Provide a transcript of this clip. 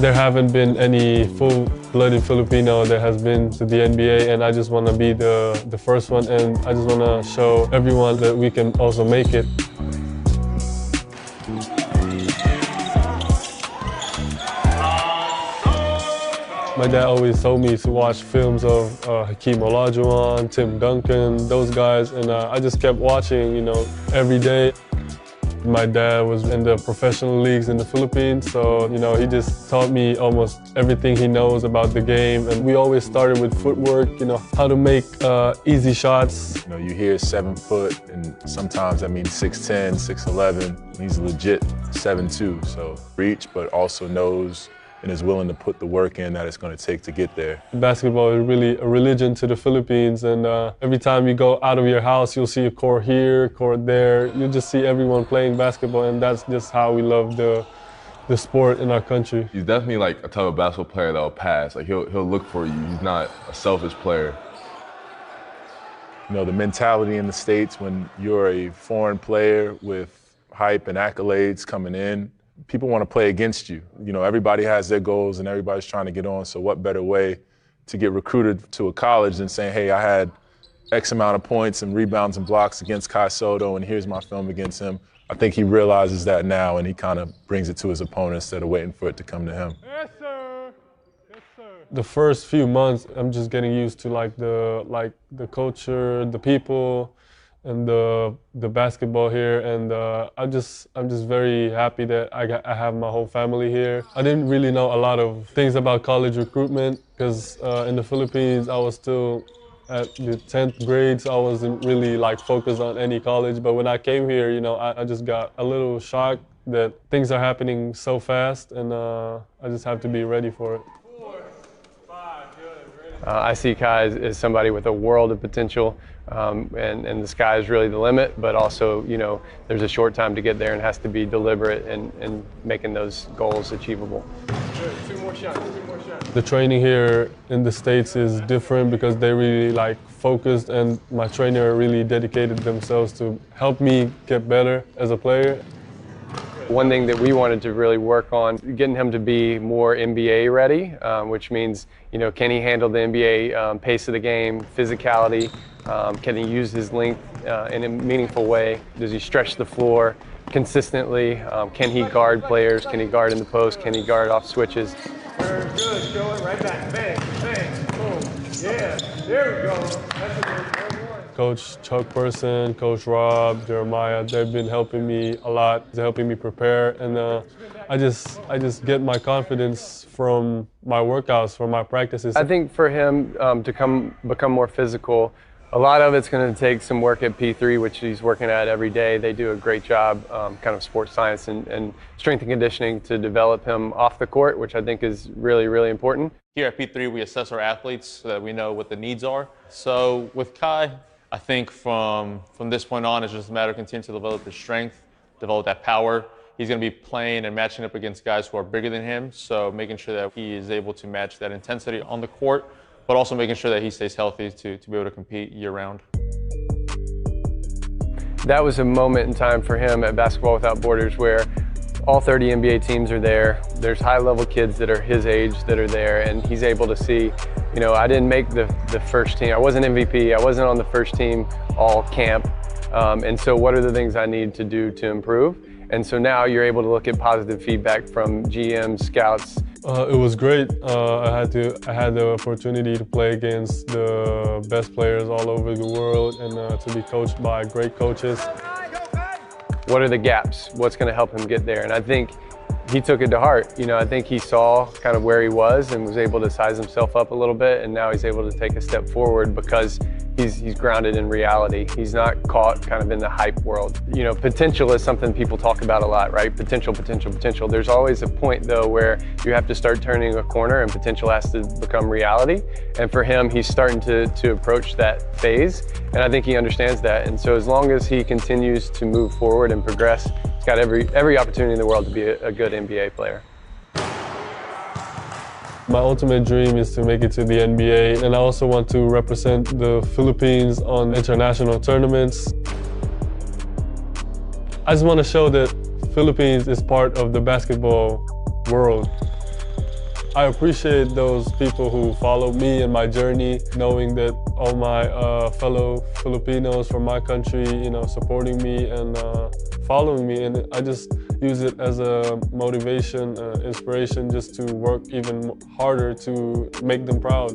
There haven't been any full-blooded Filipino that has been to the NBA, and I just want to be the first one, and I just want to show everyone that we can also make it. My dad always told me to watch films of Hakeem Olajuwon, Tim Duncan, those guys, and I just kept watching, every day. My dad was in the professional leagues in the Philippines, so, he just taught me almost everything he knows about the game. And we always started with footwork, how to make easy shots. You hear 7 foot, and sometimes that means 6'10", 6'11". He's legit 7'2", so reach, but also knows and is willing to put the work in that it's going to take to get there. Basketball is really a religion to the Philippines, and every time you go out of your house, you'll see a court here, court there. You just see everyone playing basketball, and that's just how we love the sport in our country. He's definitely like a type of basketball player that'll pass. Like he'll look for you. He's not a selfish player. The mentality in the States when you're a foreign player with hype and accolades coming in, people want to play against you. Everybody has their goals and everybody's trying to get on, so what better way to get recruited to a college than saying, hey, I had X amount of points and rebounds and blocks against Sotto, and here's my film against him. I think he realizes that now, and he kind of brings it to his opponent instead of waiting for it to come to him. Yes, sir. Yes, sir. The first few months, I'm just getting used to the culture, the people, and the basketball here, and I'm just very happy that I have my whole family here. I didn't really know a lot of things about college recruitment because in the Philippines I was still at the 10th grade, so I wasn't really focused on any college. But when I came here, I just got a little shocked that things are happening so fast, and I just have to be ready for it. I see Kai as somebody with a world of potential, and the sky is really the limit, but also, there's a short time to get there and has to be deliberate in making those goals achievable. Two more shots. The training here in the States is different because they really focused, and my trainer really dedicated themselves to help me get better as a player. One thing that we wanted to really work on, getting him to be more NBA ready, which means, can he handle the NBA pace of the game, physicality, can he use his length in a meaningful way? Does he stretch the floor consistently? Can he guard players? Can he guard in the post? Can he guard off switches? Very good, show it right back, bang, bang, boom, yeah, there we go, that's a good one. Coach Chuck Person, Coach Rob, Jeremiah, they've been helping me a lot. They're helping me prepare, and I just get my confidence from my workouts, from my practices. I think for him to become more physical, a lot of it's going to take some work at P3, which he's working at every day. They do a great job, kind of sports science and strength and conditioning to develop him off the court, which I think is really, really important. Here at P3, we assess our athletes so that we know what the needs are. So with Kai, I think from this point on, it's just a matter of continuing to develop his strength, develop that power. He's going to be playing and matching up against guys who are bigger than him, so making sure that he is able to match that intensity on the court, but also making sure that he stays healthy to be able to compete year-round. That was a moment in time for him at Basketball Without Borders where all 30 NBA teams are there. There's high-level kids that are his age that are there, and he's able to see, I didn't make the first team. I wasn't MVP. I wasn't on the first team all camp. And so what are the things I need to do to improve? And so now you're able to look at positive feedback from GMs, scouts. It was great. I had the opportunity to play against the best players all over the world, and to be coached by great coaches. What are the gaps? What's going to help him get there? And I think he took it to heart. I think he saw kind of where he was and was able to size himself up a little bit, and now he's able to take a step forward because he's grounded in reality. He's not caught kind of in the hype world. Potential is something people talk about a lot, right? Potential, potential, potential. There's always a point though where you have to start turning a corner and potential has to become reality. And for him, he's starting to approach that phase, and I think he understands that. And so as long as he continues to move forward and progress, he's got every opportunity in the world to be a good NBA player. My ultimate dream is to make it to the NBA, and I also want to represent the Philippines on international tournaments. I just want to show that Philippines is part of the basketball world. I appreciate those people who followed me in my journey, knowing that all my fellow Filipinos from my country, supporting me and following me. And I just use it as a motivation, inspiration, just to work even harder to make them proud.